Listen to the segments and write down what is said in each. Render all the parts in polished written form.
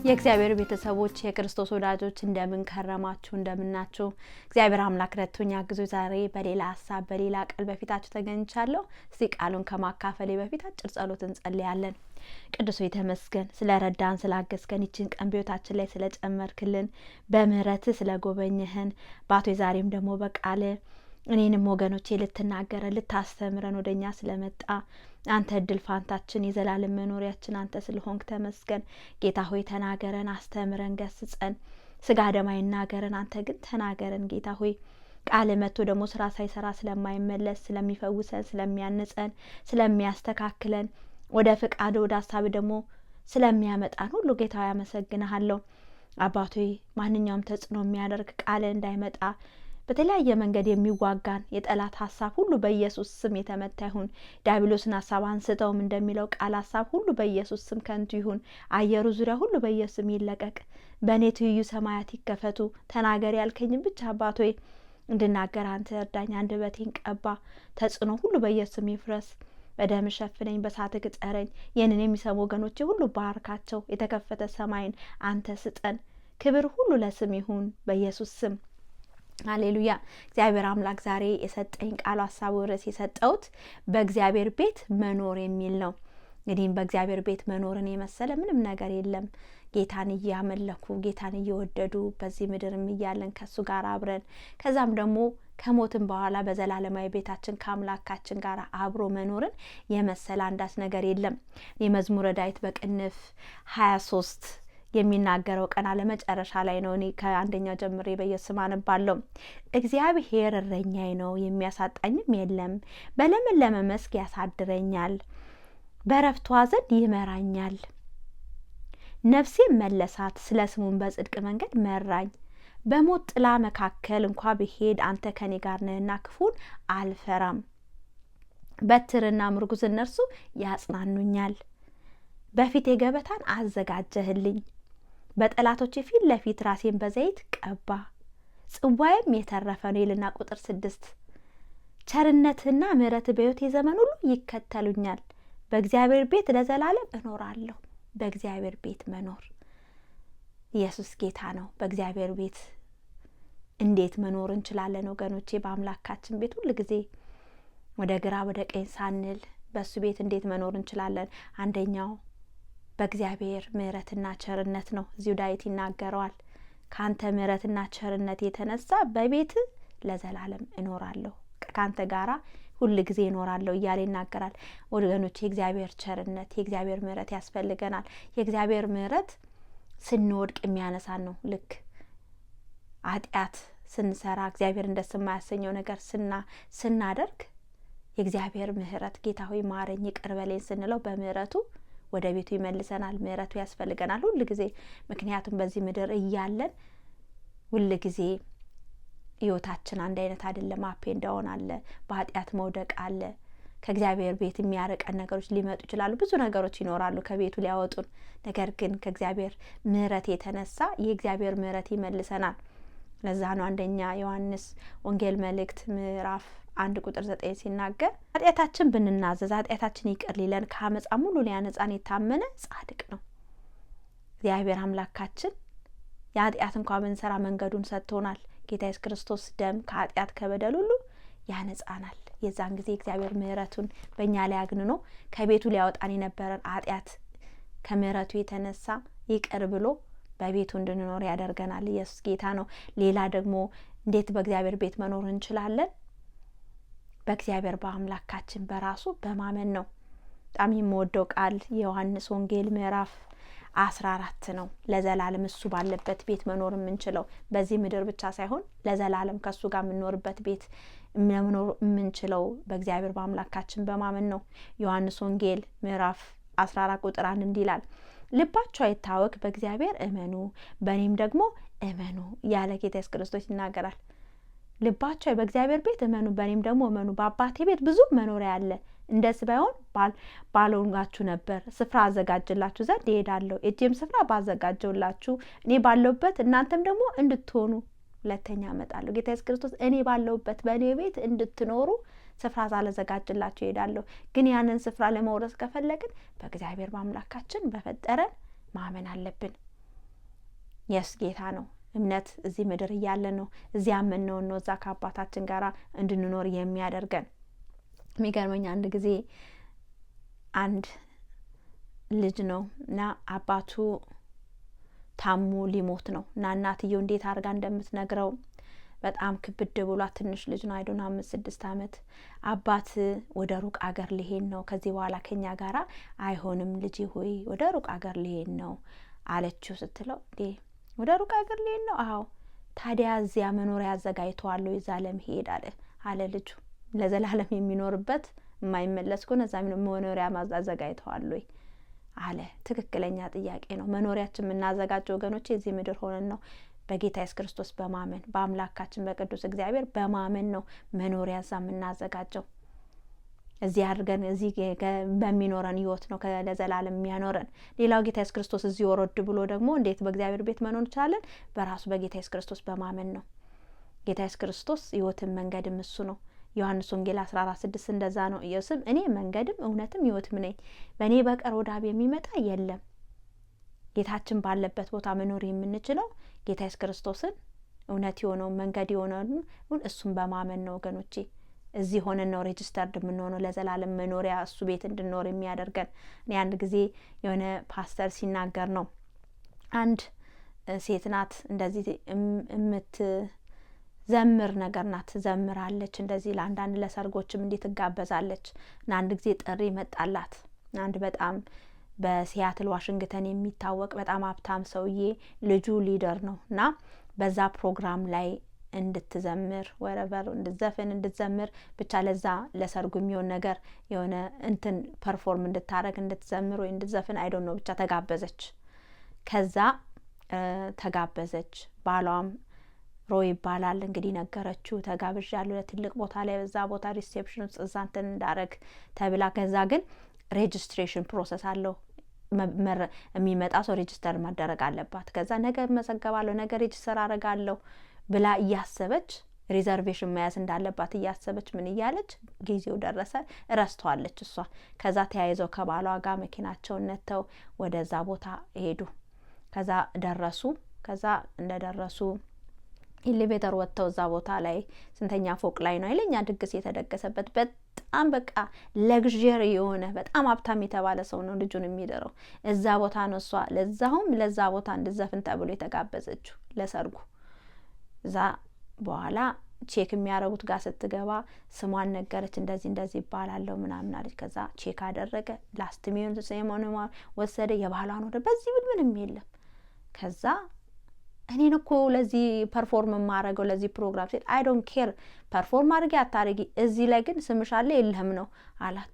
የእግዚአብሔር ቤተሰቦች የክርስቶስ ወዳጆች እንደምን ከረማችሁ እንደምናችሁ እግዚአብሔር አምላክ ረድቶኛ ግዙ ዛሬ በሌላ ሐሳብ በሌላ ቃል በፊታችሁ ተገኝቻለሁ። እስቲ ቃሉን ከማካፈሌ በፊት አጭር ጸሎት እንጸልያለን። ቅዱስ ይተመስገን ስለረዳን ስላገዝከን ይችን ቀን በሕይወታችን ላይ ስለጨመርክልን በምህረት ስለጎበኘህን ባቶ ዛሬም ደግሞ በቃል እኔንም ወገኖቼ ልትናገረን ልታስተምረን ወደኛ ስለመጣ አንተ እድል ፋንታችን የዘላለም መኖሪያችን አንተ ስለሆንክ ተመስገን። ጌታ ሆይ ተናገረን፣ አስተምረን፣ ገስጸን። ስጋ ደም አይናገረን፣ አንተ ግን ተናገረን። ጌታ ሆይ ቃል መጥቶ ደግሞ ስራ ሳይሰራ ስለማይመለስ ስለሚፈውሰን፣ ስለሚያንጸን፣ ስለሚያስተካክለን ወደ ፍቃድ ወደ ሐሳብ ደግሞ ስለሚያመጣን ሁሉ ጌታ ሆይ አመሰግንሃለሁ። አባቶ ማንኛውም ተጽዕኖ የሚያደርግ ቃል እንዳይመጣ በተለያየ መንገድ የሚዋጋን የጠላት ሐሳብ ሁሉ በኢየሱስ ስም የተመታ ይሁን። ዲያብሎስን ሐሳብ አንስተውም እንደሚለው ቃል ሐሳብ ሁሉ በኢየሱስ ስም ከንቱ ይሁን። አየሩ ዙሪያ ሁሉ በኢየሱስ ስም ይለቀቅ። በእኔ ትይዩ ሰማያት ይከፈቱ። ተናገር ያልከኝም ብቻ አባቶ እንድናገር አንተ እርዳኝ። አንደበቴን ቀባ። ተጽዕኖ ሁሉ በኢየሱስ ስም ይፍረስ። በደም ሸፍነኝ፣ በሳትህ ግጠረኝ። ይህንን የሚሰሙ ወገኖቼ ሁሉ ባርካቸው። የተከፈተ ሰማይን አንተ ስጠን። ክብር ሁሉ ለስም ይሁን በኢየሱስ ስም ሃሌሉያ። እግዚአብሔር አምላክ ዛሬ የሰጠኝ ቃሉ ሐሳቡ ርዕስ የሰጠውት በእግዚአብሔር ቤት መኖር የሚል ነው። እንግዲህ በእግዚአብሔር ቤት መኖርን የመሰለ ምንም ነገር የለም። ጌታን እያመለኩ ጌታን እየወደዱ በዚህ ምድርም እያለን ከሱ ጋር አብረን ከዛም ደግሞ ከሞትም በኋላ በዘላለማዊ ቤታችን ከአምላካችን ጋር አብሮ መኖርን የመሰለ አንዳች ነገር የለም። የመዝሙረ ዳዊት በቅንፍ 23 የሚናገረው ቀን ለመጨረሻ ላይ ነው። እኔ ከአንደኛው ጀምሬ በየስም አነባለሁ። እግዚአብሔር እረኛዬ ነው፣ የሚያሳጣኝም የለም። በለመለመ መስክ ያሳድረኛል፣ በዕረፍቷ ዘንድ ይመራኛል። ነፍሴን መለሳት፣ ስለ ስሙም በጽድቅ መንገድ መራኝ። በሞት ጥላ መካከል እንኳ ብሄድ አንተ ከኔ ጋር ነህና ክፉን አልፈራም። በትርና ምርኩዝ እነርሱ ያጽናኑኛል። በፊቴ ገበታን አዘጋጀህልኝ፣ በጠላቶቼ ፊት ለፊት ራሴን በዘይት ቀባ። ጽዋዬም የተረፈ ነው ይልና ቁጥር 6 ቸርነትና ምሕረት በሕይወቴ ዘመን ሁሉ ይከተሉኛል። በእግዚአብሔር ቤት ለዘላለም እኖራለሁ። በእግዚአብሔር ቤት መኖር ኢየሱስ ጌታ ነው። በእግዚአብሔር ቤት እንዴት መኖር እንችላለን ወገኖቼ? በአምላካችን ቤት ሁሉ ጊዜ ወደ ግራ ወደ ቀኝ ሳንል በሱ ቤት እንዴት መኖር እንችላለን? አንደኛው በእግዚአብሔር ምሕረትና ቸርነት ነው። እዚሁ ዳዊት ይናገረዋል። ካንተ ምሕረትና ቸርነት የተነሳ በቤት ለዘላለም እኖራለሁ፣ ካንተ ጋራ ሁል ጊዜ እኖራለሁ እያለ ይናገራል። ወገኖች የእግዚአብሔር ቸርነት የእግዚአብሔር ምሕረት ያስፈልገናል። የእግዚአብሔር ምሕረት ስንወድቅ የሚያነሳን ነው። ልክ ኃጢአት ስንሰራ እግዚአብሔር ደስ የማያሰኘው ነገር ስናደርግ የእግዚአብሔር ምሕረት ጌታ ሆይ ማረኝ ይቅር በለኝ ስንለው በምሕረቱ ወደ ቤቱ ይመልሰናል። ምሕረቱ ያስፈልገናል ሁል ጊዜ። ምክንያቱም በዚህ ምድር እያለን ሁል ጊዜ ህይወታችን አንድ አይነት አይደለም። አፔ እንዳውን አለ፣ በኃጢአት መውደቅ አለ። ከእግዚአብሔር ቤት የሚያርቀን ነገሮች ሊመጡ ይችላሉ። ብዙ ነገሮች ይኖራሉ ከቤቱ ሊያወጡን። ነገር ግን ከእግዚአብሔር ምሕረት የተነሳ የእግዚአብሔር ምሕረት ይመልሰናል። ለዛ ነው አንደኛ ዮሐንስ ወንጌል መልእክት ምዕራፍ 1 ቁጥር 9 ሲናገር ኃጢአታችን ብንናዘዝ ኃጢአታችን ይቅር ሊለን ከአመፃ ሙሉ ሊያነጻን የታመነ ጻድቅ ነው። እግዚአብሔር አምላካችን የኃጢአት እንኳን ብንሰራ መንገዱን ሰጥቶናል። ጌታ ኢየሱስ ክርስቶስ ደም ከኃጢአት ከበደል ሁሉ ያነጻናል። የዛን ጊዜ እግዚአብሔር ምሕረቱን በእኛ ላይ አግንኖ ከቤቱ ሊያወጣን የነበረን ኃጢአት ከምሕረቱ የተነሳ ይቅር ብሎ በቤቱ እንድንኖር ያደርገናል። ኢየሱስ ጌታ ነው። ሌላ ደግሞ እንዴት በእግዚአብሔር ቤት መኖር እንችላለን? በእግዚአብሔር በአምላካችን በራሱ በማመን ነው። በጣም የምወደው ቃል የዮሐንስ ወንጌል ምዕራፍ 14 ነው። ለዘላለም እሱ ባለበት ቤት መኖር የምንችለው በዚህ ምድር ብቻ ሳይሆን ለዘላለም ከሱ ጋር የምንኖርበት ቤት መኖር የምንችለው በእግዚአብሔር በአምላካችን በማመን ነው። ዮሐንስ ወንጌል ምዕራፍ 14 ቁጥር 1 እንዲህ ይላል፣ ልባችሁ አይታወክ፣ በእግዚአብሔር እመኑ፣ በእኔም ደግሞ እመኑ ያለ ጌታ ኢየሱስ ክርስቶስ ይናገራል። ልባችሁ በእግዚአብሔር ቤት እመኑ፣ በእኔም ደግሞ እመኑ። በአባቴ ቤት ብዙ መኖሪያ አለ። እንደስ ባይሆን ባልሆንጋችሁ ነበር። ስፍራ አዘጋጅላችሁ ዘንድ እሄዳለሁ። እጄም ስፍራ ባዘጋጀውላችሁ እኔ ባለሁበት እናንተም ደግሞ እንድትሆኑ ሁለተኛ እመጣለሁ። ጌታ ኢየሱስ ክርስቶስ እኔ ባለሁበት በእኔ ቤት እንድትኖሩ ስፍራ ሳላዘጋጅላችሁ እሄዳለሁ። ግን ያንን ስፍራ ለመውረስ ከፈለግን በእግዚአብሔር በአምላካችን በፈጠረን ማመን አለብን። የስ ጌታ ነው። እምነት እዚህ ምድር እያለ ነው እዚያ ያመንነው ነው እዛ ከአባታችን ጋራ እንድንኖር የሚያደርገን። የሚገርመኝ አንድ ጊዜ አንድ ልጅ ነው እና አባቱ ታሞ ሊሞት ነው እና እናትየው እንዴት አድርጋ እንደምትነግረው በጣም ክብድ ብሏት፣ ትንሽ ልጅ ነው አይዶን 5-6 አመት። አባት ወደ ሩቅ አገር ሊሄድ ነው፣ ከዚህ በኋላ ከኛ ጋራ አይሆንም ልጅ ሆይ ወደ ሩቅ አገር ሊሄድ ነው አለችው። ስትለው ወደ ሩቅ አገር ሊሄድ ነው? አዎ። ታዲያ እዚያ መኖሪያ አዘጋጅተዋለሁ ይዛ ለመሄድ አለ ልጁ። ለዘላለም የሚኖርበት የማይመለስ ከሆነ እዛ መኖሪያ አዘጋጅተዋለሁ አለ። ትክክለኛ ጥያቄ ነው። መኖሪያችን የምናዘጋጀው ወገኖቼ እዚህ ምድር ሆነን ነው። በጌታ ኢየሱስ ክርስቶስ በማመን በአምላካችን በቅዱስ እግዚአብሔር በማመን ነው መኖሪያ እዛ የምናዘጋጀው። እዚህ አድርገን እዚህ በሚኖረን ህይወት ነው ለዘላለም የሚያኖረን። ሌላው ጌታ ኢየሱስ ክርስቶስ እዚህ ወረድ ብሎ ደግሞ እንዴት በእግዚአብሔር ቤት መኖር እንችላለን? በራሱ በጌታ ኢየሱስ ክርስቶስ በማመን ነው። ጌታ ኢየሱስ ክርስቶስ ህይወትን መንገድም እሱ ነው። ዮሐንስ ወንጌል 14:6 እንደዛ ነው። ኢየሱስም እኔ መንገድም እውነትም ህይወትም ነኝ፣ በእኔ በቀር ወደ አብ የሚመጣ የለም። ጌታችን ባለበት ቦታ መኖር የምንችለው ጌታ ኢየሱስ ክርስቶስን እውነት የሆነው መንገድ የሆነውን እሱን በማመን ነው ወገኖቼ። እዚህ ሆነን ነው ሬጅስተርድ የምንሆነው ለዘላለም መኖሪያ እሱ ቤት እንድንኖር የሚያደርገን። እኔ አንድ ጊዜ የሆነ ፓስተር ሲናገር ነው፣ አንድ ሴት ናት እንደዚህ ዘምር ነገር ናት፣ ዘምራለች እንደዚህ ለአንዳንድ ለሰርጎችም እንዴት ትጋበዛለች። እና አንድ ጊዜ ጥሪ መጣላት። አንድ በጣም በሲያትል ዋሽንግተን የሚታወቅ በጣም ሀብታም ሰውዬ ልጁ ሊደር ነው እና በዛ ፕሮግራም ላይ እንድትዘምር ወረበር እንድትዘምር ብቻ ለዛ ለሰርጉ የሚሆን ነገር የሆነ እንትን ፐርፎርም እንድታረግ እንድትዘምር ወይ እንድትዘፍን አይዶን ነው ብቻ ተጋበዘች። ከዛ ተጋበዘች። ባሏም ሮይ ይባላል እንግዲህ ነገረችው፣ ተጋብዣለሁ ለትልቅ ቦታ ላይ በዛ ቦታ ሪሴፕሽን ውስጥ እዛ እንትን እንዳረግ ተብላ። ከዛ ግን ሬጅስትሬሽን ፕሮሰስ አለው፣ የሚመጣ ሰው ሬጅስተር ማደረግ አለባት። ከዛ ነገ መዘገባለሁ ነገ ሬጅስተር አረጋለሁ ብላ እያሰበች ሪዘርቬሽን መያዝ እንዳለባት እያሰበች ምን እያለች ጊዜው ደረሰ፣ እረስተዋለች እሷ። ከዛ ተያይዘው ከባሏ ጋር መኪናቸውን ነተው ወደዛ ቦታ ሄዱ። ከዛ ደረሱ። ከዛ እንደደረሱ ኤሌቬተር ወጥተው እዛ ቦታ ላይ ስንተኛ ፎቅ ላይ ነው አይለኛ ድግስ የተደገሰበት በጣም በቃ ለግዠሪ የሆነ በጣም ሀብታም የተባለ ሰው ነው ልጁን የሚደረው። እዛ ቦታ ነው እሷ ለዛውም ለዛ ቦታ እንድዘፍን ተብሎ የተጋበዘችው ለሰርጉ። እዛ በኋላ ቼክ የሚያረጉት ጋር ስትገባ ስሟን ነገረች፣ እንደዚህ እንደዚህ ይባላለሁ ምናምን አለች። ከዛ ቼክ አደረገ፣ ላስት ሚሊዮን ሴሞኒ ወሰደ፣ የባህሏን ወደ በዚህ ምንም የለም። ከዛ እኔን እኮ ለዚህ ፐርፎርም ማረገው ለዚህ ፕሮግራም ሲል አይ ዶንት ኬር ፐርፎርም አድርጊ አታርጊ፣ እዚህ ላይ ግን ስምሽ አለ የለህም ነው አላት።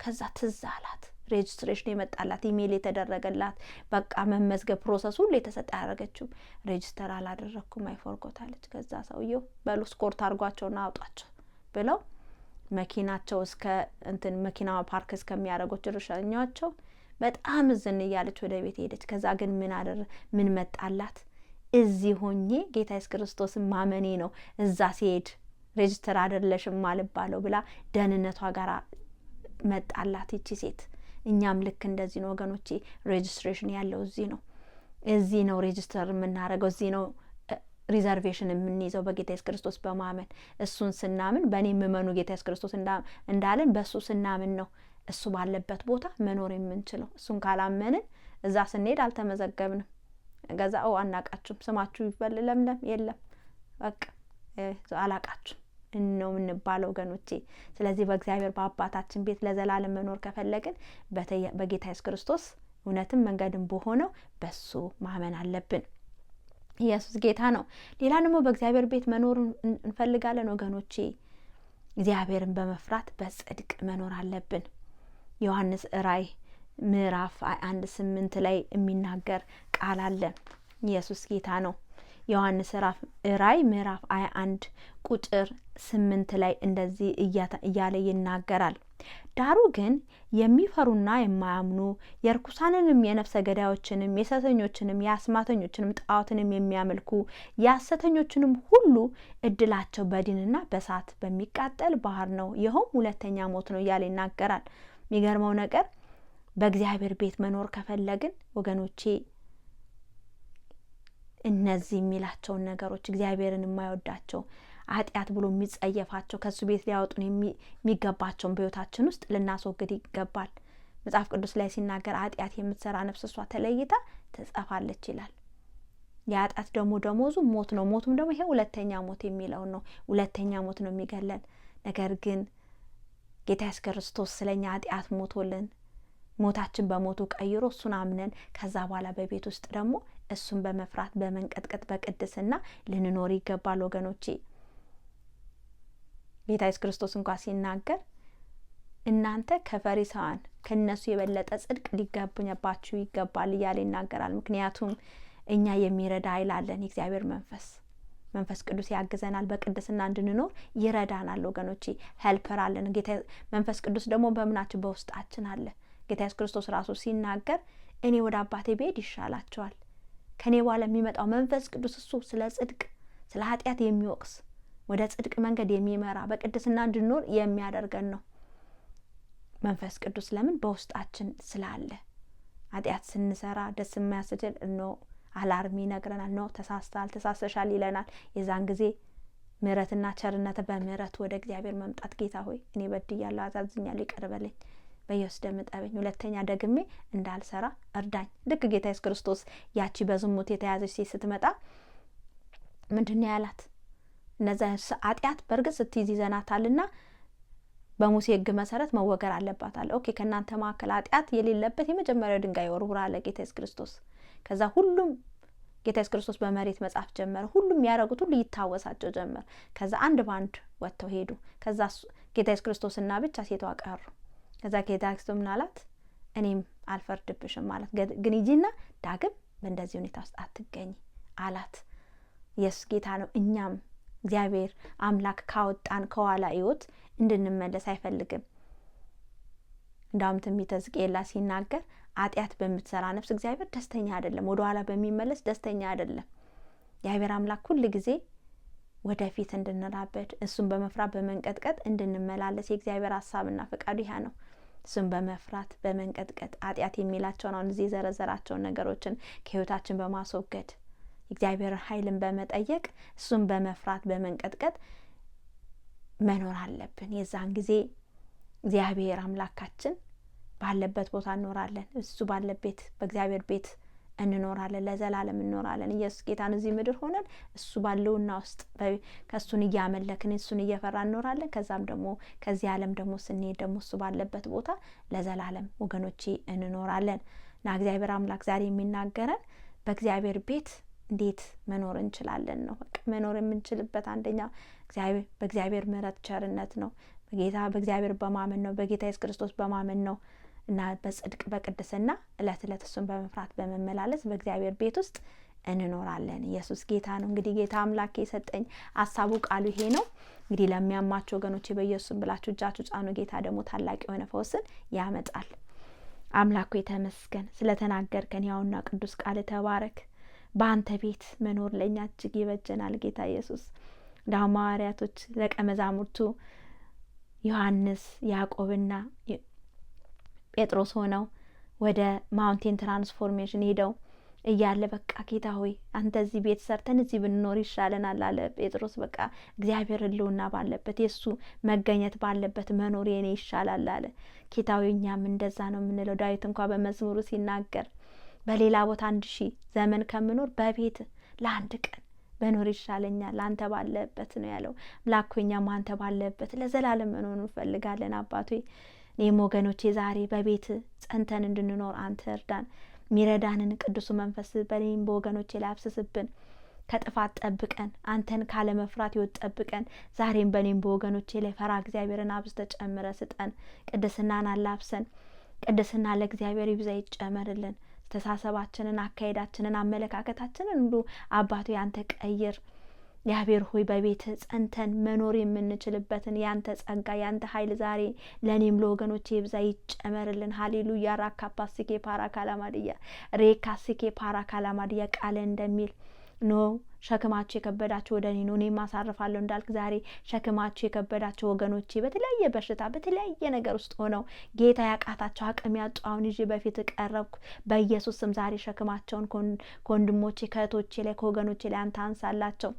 ከዛ ትዝ አላት ሬጅስትሬሽን የመጣላት ኢሜል የተደረገላት በቃ መመዝገብ ፕሮሰስ ሁሉ የተሰጠ ያደረገችው ሬጅስተር አላደረኩም አይፎርጎታለች። ከዛ ሰውየው በሉ ስኮርት አድርጓቸውና አውጣቸው ብለው መኪናቸው እስከ እንትን መኪና ፓርክ እስከሚያደርጉት ድርሻኛቸው በጣም ዝን እያለች ወደ ቤት ሄደች። ከዛ ግን ምን መጣላት? እዚህ ሆኜ ጌታ ኢየሱስ ክርስቶስን ማመኔ ነው እዛ ሲሄድ ሬጅስተር አይደለሽም ማልባለው ብላ ደህንነቷ ጋር መጣላት ይቺ ሴት። እኛም ልክ እንደዚህ ነው ወገኖቼ፣ ሬጅስትሬሽን ያለው እዚህ ነው ሬጅስተር የምናረገው፣ እዚህ ነው ሪዘርቬሽን የምንይዘው በጌታ ኢየሱስ ክርስቶስ በማመን እሱን ስናምን በእኔ የምመኑ ጌታ ኢየሱስ ክርስቶስ እንዳለን በእሱ ስናምን ነው እሱ ባለበት ቦታ መኖር የምንችለው። እሱን ካላመንን እዛ ስንሄድ አልተመዘገብንም። ገዛ አናቃችሁም፣ ስማችሁ ይበል ለምለም የለም በቃ አላቃችሁም ነው የምንባለው ወገኖቼ። ስለዚህ በእግዚአብሔር በአባታችን ቤት ለዘላለም መኖር ከፈለግን በጌታ ኢየሱስ ክርስቶስ እውነትም መንገድም በሆነው በሱ ማመን አለብን። ኢየሱስ ጌታ ነው። ሌላ ደግሞ በእግዚአብሔር ቤት መኖር እንፈልጋለን ወገኖቼ፣ እግዚአብሔርን በመፍራት በጽድቅ መኖር አለብን። ዮሐንስ ራእይ ምዕራፍ 1:8 ላይ የሚናገር ቃል አለ። ኢየሱስ ጌታ ነው። ዮሐንስ ራእይ ምዕራፍ 21 ቁጥር 8 ላይ እንደዚህ እያለ ይናገራል። ዳሩ ግን የሚፈሩና የማያምኑ የርኩሳንንም የነፍሰ ገዳዮችንም የሴሰኞችንም የአስማተኞችንም ጣዖትንም የሚያመልኩ የሐሰተኞችንም ሁሉ እድላቸው በዲንና በእሳት በሚቃጠል ባህር ነው፣ ይኸውም ሁለተኛ ሞት ነው እያለ ይናገራል። የሚገርመው ነገር በእግዚአብሔር ቤት መኖር ከፈለግን ወገኖቼ እነዚህ የሚላቸውን ነገሮች እግዚአብሔርን የማይወዳቸው ኃጢአት ብሎ የሚጸየፋቸው ከሱ ቤት ሊያወጡን የሚገባቸውን በህይወታችን ውስጥ ልናስወግድ ይገባል። መጽሐፍ ቅዱስ ላይ ሲናገር ኃጢአት የምትሰራ ነፍስ እሷ ተለይታ ትጠፋለች ይላል። የኃጢአት ደግሞ ደሞዙ ሞት ነው። ሞቱም ደግሞ ይሄ ሁለተኛ ሞት የሚለው ነው። ሁለተኛ ሞት ነው የሚገለን። ነገር ግን ጌታ ኢየሱስ ክርስቶስ ስለኛ ኃጢአት ሞቶልን ሞታችን በሞቱ ቀይሮ እሱን አምነን ከዛ በኋላ በቤት ውስጥ ደግሞ እሱን በመፍራት በመንቀጥቀጥ በቅድስና ልንኖር ይገባል ወገኖቼ። ጌታ ኢየሱስ ክርስቶስ እንኳን ሲናገር እናንተ ከፈሪሳውያን ከነሱ የበለጠ ጽድቅ ሊገባችሁ ይገባል እያለ ይናገራል። ምክንያቱም እኛ የሚረዳ ኃይል አለን። የእግዚአብሔር መንፈስ ቅዱስ ያግዘናል፣ በቅድስና እንድንኖር ይረዳናል ወገኖቼ። ሄልፐር አለን። ጌታ መንፈስ ቅዱስ ደግሞ በምናችን በውስጣችን አለ። ጌታ ኢየሱስ ክርስቶስ ራሱ ሲናገር እኔ ወደ አባቴ ብሄድ ይሻላቸዋል፣ ከኔ በኋላ የሚመጣው መንፈስ ቅዱስ እሱ ስለ ጽድቅ ስለ ኃጢአት የሚወቅስ ወደ ጽድቅ መንገድ የሚመራ በቅድስና እንድንኖር የሚያደርገን ነው። መንፈስ ቅዱስ ለምን በውስጣችን ስላለ ኃጢአት ስንሰራ ደስ የማያስችል ነው አላርም ይነግረናል። ነው ተሳስተሻል ይለናል። የዛን ጊዜ ምሕረትና ቸርነት በምህረት ወደ እግዚአብሔር መምጣት፣ ጌታ ሆይ እኔ በድያለሁ፣ አዛዝኛለሁ፣ ይቅር በለኝ፣ በኢየሱስ ደም እጠበኝ፣ ሁለተኛ ደግሜ እንዳልሰራ እርዳኝ። ልክ ጌታ ኢየሱስ ክርስቶስ ያቺ በዝሙት የተያዘች ሴት ስትመጣ ምንድን ነው ያላት? እነዛ ኃጢአት በእርግጥ ስትይዝ ይዘናታልና በሙሴ ሕግ መሰረት መወገር አለባት አለ። ኦኬ ከእናንተ መካከል ኃጢአት የሌለበት የመጀመሪያው ድንጋይ ወርውር አለ ጌታ ኢየሱስ ክርስቶስ። ከዛ ሁሉም ጌታ ኢየሱስ ክርስቶስ በመሬት መጻፍ ጀመረ። ሁሉም ያደረጉት ሁሉ ይታወሳቸው ጀመር። ከዛ አንድ ባንድ ወጥተው ሄዱ። ከዛ ጌታ ኢየሱስ ክርስቶስና ብቻ ሴቷ ቀሩ። ከዛ ጌታ ክርስቶስ ምን አላት? እኔም አልፈርድብሽም ማለት ግን ሂጂና ዳግም በእንደዚህ ሁኔታ ውስጥ አትገኝ አላት። ኢየሱስ ጌታ ነው። እኛም እግዚአብሔር አምላክ ካወጣን ከኋላ ህይወት እንድንመለስ አይፈልግም። እንዳውም ትንቢተ ሕዝቅኤል ሲናገር ኃጢአት በምትሰራ ነፍስ እግዚአብሔር ደስተኛ አይደለም፣ ወደ ኋላ በሚመለስ ደስተኛ አይደለም። እግዚአብሔር አምላክ ሁል ጊዜ ወደፊት እንድንራበድ እሱን በመፍራት በመንቀጥቀጥ እንድንመላለስ የእግዚአብሔር ሀሳብና ፈቃዱ ይህ ነው። እሱን በመፍራት በመንቀጥቀጥ ኃጢአት የሚላቸውን አሁን እዚህ የዘረዘራቸውን ነገሮችን ከህይወታችን በማስወገድ እግዚአብሔር ኃይልን በመጠየቅ እሱን በመፍራት በመንቀጥቀጥ መኖር አለብን። የዛን ጊዜ እግዚአብሔር አምላካችን ባለበት ቦታ እንኖራለን። እሱ ባለበት በእግዚአብሔር ቤት እንኖራለን፣ ለዘላለም እንኖራለን። ኢየሱስ ጌታን እዚህ ምድር ሆነን እሱ ባለውና ውስጥ ከእሱን እያመለክን እሱን እየፈራ እንኖራለን። ከዛም ደግሞ ከዚህ ዓለም ደግሞ ስንሄድ ደግሞ እሱ ባለበት ቦታ ለዘላለም ወገኖቼ እንኖራለን። እና እግዚአብሔር አምላክ ዛሬ የሚናገረን በእግዚአብሔር ቤት እንዴት መኖር እንችላለን ነው። በቃ መኖር የምንችልበት አንደኛ በእግዚአብሔር ምሕረት ቸርነት ነው። በጌታ በእግዚአብሔር በማመን ነው። በጌታ ኢየሱስ ክርስቶስ በማመን ነው እና በጽድቅ በቅድስና እለት እለት እሱን በመፍራት በመመላለስ በእግዚአብሔር ቤት ውስጥ እንኖራለን። ኢየሱስ ጌታ ነው። እንግዲህ ጌታ አምላክ የሰጠኝ ሀሳቡ ቃሉ ይሄ ነው። እንግዲህ ለሚያማቸው ወገኖቼ በኢየሱስ ብላችሁ እጃችሁ ጫኑ። ጌታ ደግሞ ታላቅ የሆነ ፈውስን ያመጣል። አምላኩ የተመስገን ስለተናገርከን ያውና ቅዱስ ቃል ተባረክ። በአንተ ቤት መኖር ለእኛ እጅግ ይበጀናል። ጌታ ኢየሱስ እንደ ሐዋርያቶች ደቀ መዛሙርቱ ዮሐንስ ያዕቆብና ጴጥሮስ ሆነው ወደ ማውንቴን ትራንስፎርሜሽን ሄደው እያለ በቃ ጌታ ሆይ አንተ እዚህ ቤት ሰርተን እዚህ ብንኖር ይሻለናል አለ ጴጥሮስ። በቃ እግዚአብሔር ሕልውና ባለበት የእሱ መገኘት ባለበት መኖር የኔ ይሻላል አለ። ጌታ ሆይ እኛም እንደዛ ነው የምንለው። ዳዊት እንኳ በመዝሙሩ ሲናገር በሌላ ቦታ 1000 ዘመን ከምኖር በቤት ለአንድ ቀን በኖር ይሻለኛል አንተ ባለበት ነው ያለው። አምላክ ሆይ እኛም አንተ ባለበት ለዘላለም መኖር እንፈልጋለን። አባቶ እኔም ወገኖቼ ዛሬ በቤት ጸንተን እንድንኖር አንተ እርዳን። ሚረዳንን ቅዱሱ መንፈስ በኔም በወገኖቼ ላይ አፍስስብን። ከጥፋት ጠብቀን፣ አንተን ካለ መፍራት ይወጥ ጠብቀን። ዛሬም በኔም በወገኖቼ ላይ ፈራ እግዚአብሔርን አብዝተ ጨምረ ስጠን። ቅድስናን አላብሰን። ቅድስና ለእግዚአብሔር ይብዛ ይጨመርልን። ተሳሰባችንን፣ አካሄዳችንን፣ አመለካከታችንን ሁሉ አባቶ ያንተ ቀይር። እግዚአብሔር ሆይ በቤት ጸንተን መኖር የምንችልበትን ያንተ ጸጋ ያንተ ኃይል ዛሬ ለኔም ለወገኖቼ ይብዛ ይጨመርልን። ሃሌሉያ። ራካፓስኬ ፓራካላማዲያ ሬካስኬ ፓራካላማዲያ ቃል እንደሚል ኖ ሸክማችሁ የከበዳችሁ ወደ እኔ ኑ እኔም አሳርፋለሁ እንዳልክ ዛሬ ሸክማችሁ የከበዳችሁ ወገኖቼ በተለያየ በሽታ በተለያየ ነገር ውስጥ ሆነው ጌታ ያቃታቸው አቅም ያጡ አሁን ይዤ በፊት ቀረብኩ። በኢየሱስ ስም ዛሬ ሸክማቸውን ከወንድሞቼ ከእህቶቼ ላይ ከወገኖቼ ላይ አንተ አንሳላቸው።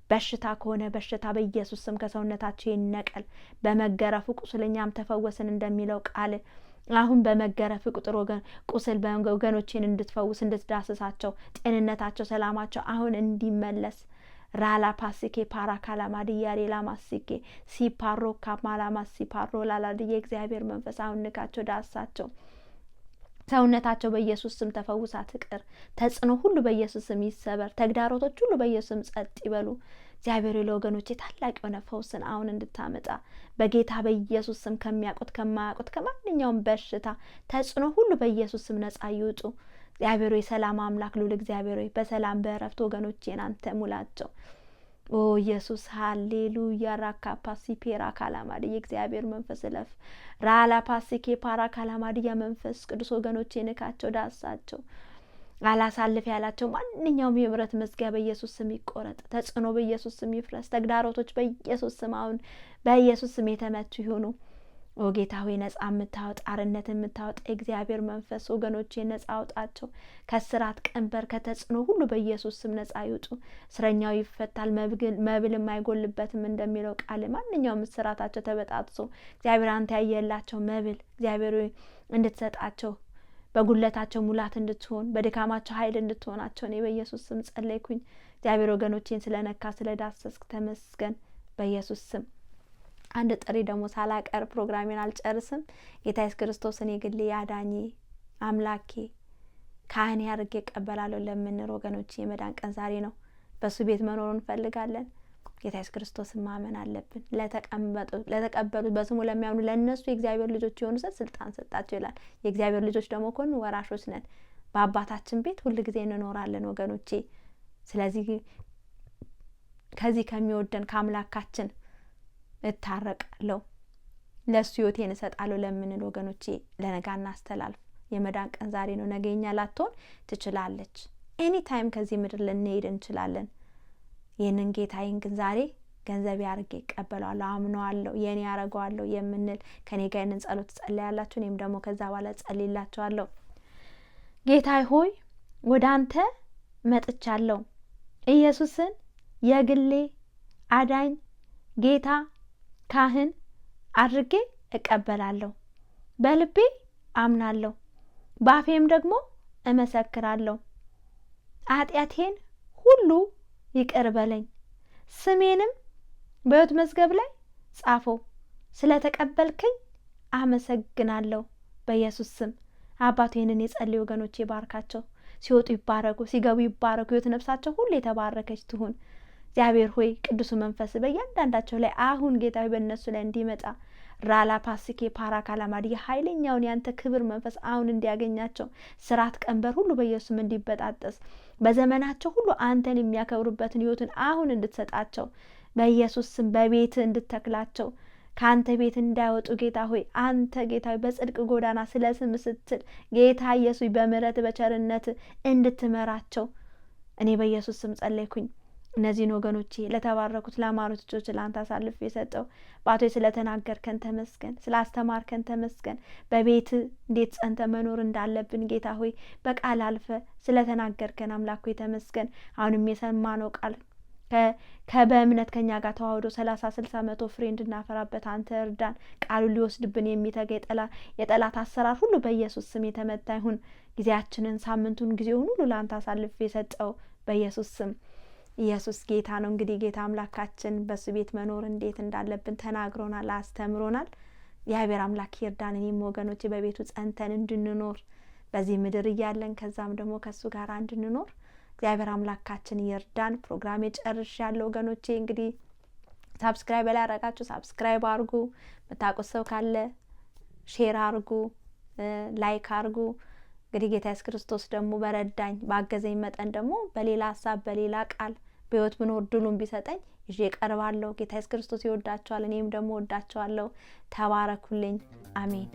በሽታ ከሆነ በሽታ በኢየሱስ ስም ከሰውነታቸው ይነቀል። በመገረፉ ቁስለኛም ተፈወስን እንደሚለው ቃል አሁን በመገረፍ ቁጥር ቁስል በወገኖቼን እንድትፈውስ እንድትዳስሳቸው ጤንነታቸው ሰላማቸው አሁን እንዲመለስ ራላ ፓሲኬ ፓራ ካላማዲያ ሌላ ማሲኬ ሲፓሮ ካማላማ ሲፓሮ ላላዲያ እግዚአብሔር መንፈስ አሁን ንካቸው ዳሳቸው። ሰውነታቸው በኢየሱስ ስም ተፈውሳ ትቅር። ተጽዕኖ ሁሉ በኢየሱስ ስም ይሰበር። ተግዳሮቶች ሁሉ በኢየሱስ ስም ጸጥ ይበሉ። እግዚአብሔር ለወገኖቼ ታላቅ የሆነ ፈውስን አሁን እንድታመጣ በጌታ በኢየሱስ ስም ከሚያውቁት ከማያውቁት ከማንኛውም በሽታ ተጽዕኖ ሁሉ በኢየሱስ ስም ነጻ ይውጡ። እግዚአብሔር የሰላም አምላክ ልዑል እግዚአብሔር በሰላም በእረፍት ወገኖቼን አንተ ሙላቸው። ኦ ኢየሱስ ሃሌሉያ ራካ ፓሲፔራ ካላማዲ የእግዚአብሔር መንፈስ ለፍ ራላ ፓሲኬ ፓራ ካላማዲ መንፈስ ቅዱስ ወገኖቼ ንካቸው ዳሳቸው። አላሳልፍ ያላቸው ማንኛውም የምሕረት መዝጊያ በኢየሱስ ስም ይቆረጥ። ተጽዕኖ በኢየሱስ ስም ይፍረስ። ተግዳሮቶች በኢየሱስ ስም አሁን በኢየሱስ ስም የተመቱ ይሁኑ። ኦ ጌታ ሆይ ነጻ የምታወጣ አርነት የምታወጣ እግዚአብሔር መንፈስ ወገኖቼ ነጻ አውጣቸው። ከስራት ቀንበር ከተጽዕኖ ሁሉ በኢየሱስ ስም ነጻ ይውጡ። እስረኛው ይፈታል፣ መብልም አይጎልበትም እንደሚለው ቃል ማንኛውም እስራታቸው ተበጣጥሶ እግዚአብሔር አንተ ያየላቸው መብል እግዚአብሔር እንድትሰጣቸው በጉለታቸው ሙላት እንድትሆን በድካማቸው ኃይል እንድትሆናቸው እኔ በኢየሱስ ስም ጸለይኩኝ። እግዚአብሔር ወገኖቼን ስለነካ ስለዳሰስክ ተመስገን በኢየሱስ ስም። አንድ ጥሪ ደግሞ ሳላቀር ፕሮግራሜን አልጨርስም። ጌታ ኢየሱስ ክርስቶስን የግሌ አዳኜ አምላኬ ካህኔ አድርጌ እቀበላለሁ ለምንል ወገኖቼ የመዳን ቀን ዛሬ ነው። በሱ ቤት መኖር እንፈልጋለን። ጌታ ኢየሱስ ክርስቶስን ማመን አለብን። ለተቀበሉት በስሙ ለሚያምኑ ለእነሱ የእግዚአብሔር ልጆች የሆኑ ዘንድ ስልጣን ሰጣቸው ይላል። የእግዚአብሔር ልጆች ደግሞ ከሆኑ ወራሾች ነን። በአባታችን ቤት ሁል ጊዜ እንኖራለን ወገኖቼ። ስለዚህ ከዚህ ከሚወደን ከአምላካችን እታረቃለሁ፣ ለሱ ሕይወቴን እሰጣለሁ ለምንል ወገኖቼ ለነጋ እናስተላልፍ። የመዳን ቀን ዛሬ ነው። ነገ የኛ ላትሆን ትችላለች። ኤኒ ታይም ከዚህ ምድር ልንሄድ እንችላለን። ይህንን ጌታዬን ግን ዛሬ ገንዘብ ያርጌ እቀበላለሁ፣ አምነዋለሁ፣ የኔ ያረገዋለሁ የምንል ከኔ ጋር ይህንን ጸሎት ጸልያላችሁ። እኔም ደግሞ ከዛ በኋላ ጸልይላችኋለሁ። ጌታዬ ሆይ ወደ አንተ መጥቻለሁ። ኢየሱስን የግሌ አዳኝ ጌታ ካህን አድርጌ እቀበላለሁ። በልቤ አምናለሁ፣ በአፌም ደግሞ እመሰክራለሁ። ኃጢአቴን ሁሉ ይቅር በለኝ፣ ስሜንም በሕይወት መዝገብ ላይ ጻፈው። ስለተቀበልከኝ አመሰግናለሁ በኢየሱስ ስም። አባቱ ይህንን የጸለዩ ወገኖቼ ይባርካቸው። ሲወጡ ይባረኩ፣ ሲገቡ ይባረኩ። ሕይወት ነፍሳቸው ሁሉ የተባረከች ትሁን። እግዚአብሔር ሆይ ቅዱሱ መንፈስ በእያንዳንዳቸው ላይ አሁን ጌታ ሆይ በእነሱ ላይ እንዲመጣ ራላ ፓሲኬ ፓራ ካላማዲ ኃይለኛውን ያንተ ክብር መንፈስ አሁን እንዲያገኛቸው ስራት ቀንበር ሁሉ በኢየሱስም እንዲበጣጠስ በዘመናቸው ሁሉ አንተን የሚያከብሩበትን ሕይወትን አሁን እንድትሰጣቸው በኢየሱስ ስም በቤት እንድትተክላቸው ከአንተ ቤት እንዳይወጡ ጌታ ሆይ አንተ ጌታ ሆይ በጽድቅ ጎዳና ስለ ስም ስትል ጌታ ኢየሱስ በምሕረት በቸርነት እንድትመራቸው እኔ በኢየሱስ ስም ጸለይኩኝ። እነዚህን ወገኖቼ ለተባረኩት ለአማሩት ልጆች ለአንተ አሳልፍ የሰጠው ባቶ ስለተናገርከን ተመስገን፣ ስላስተማርከን ተመስገን። በቤት እንዴት ጸንተ መኖር እንዳለብን ጌታ ሆይ በቃል አልፈ ስለተናገርከን አምላክ ሆይ ተመስገን። አሁንም የሰማነው ቃል ከበእምነት ከኛ ጋር ተዋህዶ 30-60 100 ፍሬ እንድናፈራበት አንተ እርዳን። ቃሉን ሊወስድብን የሚተጋ የጠላት አሰራር ሁሉ በኢየሱስ ስም የተመታ ይሁን። ጊዜያችንን ሳምንቱን ጊዜውን ሁሉ ለአንተ አሳልፍ የሰጠው በኢየሱስ ስም። ኢየሱስ ጌታ ነው። እንግዲህ ጌታ አምላካችን በሱ ቤት መኖር እንዴት እንዳለብን ተናግሮናል፣ አስተምሮናል። የእግዚአብሔር አምላክ ይርዳን። እኔም ወገኖቼ በቤቱ ጸንተን እንድንኖር በዚህ ምድር እያለን ከዛም ደግሞ ከሱ ጋር እንድንኖር እግዚአብሔር አምላካችን ይርዳን። ፕሮግራሜ ጨርሻለሁ ወገኖቼ። እንግዲህ ሳብስክራይብ ያላረጋችሁ ሳብስክራይብ አርጉ። መታቆስ ሰው ካለ ሼር አርጉ፣ ላይክ አርጉ። እንግዲህ ጌታ ኢየሱስ ክርስቶስ ደግሞ በረዳኝ ባገዘኝ መጠን ደግሞ በሌላ ሀሳብ በሌላ ቃል በሕይወት ብኖር ድሉን ቢሰጠኝ ይዤ ቀርባለሁ። ጌታ ኢየሱስ ክርስቶስ ይወዳቸዋል፣ እኔም ደግሞ ወዳቸዋለሁ። ተባረኩልኝ። አሜን።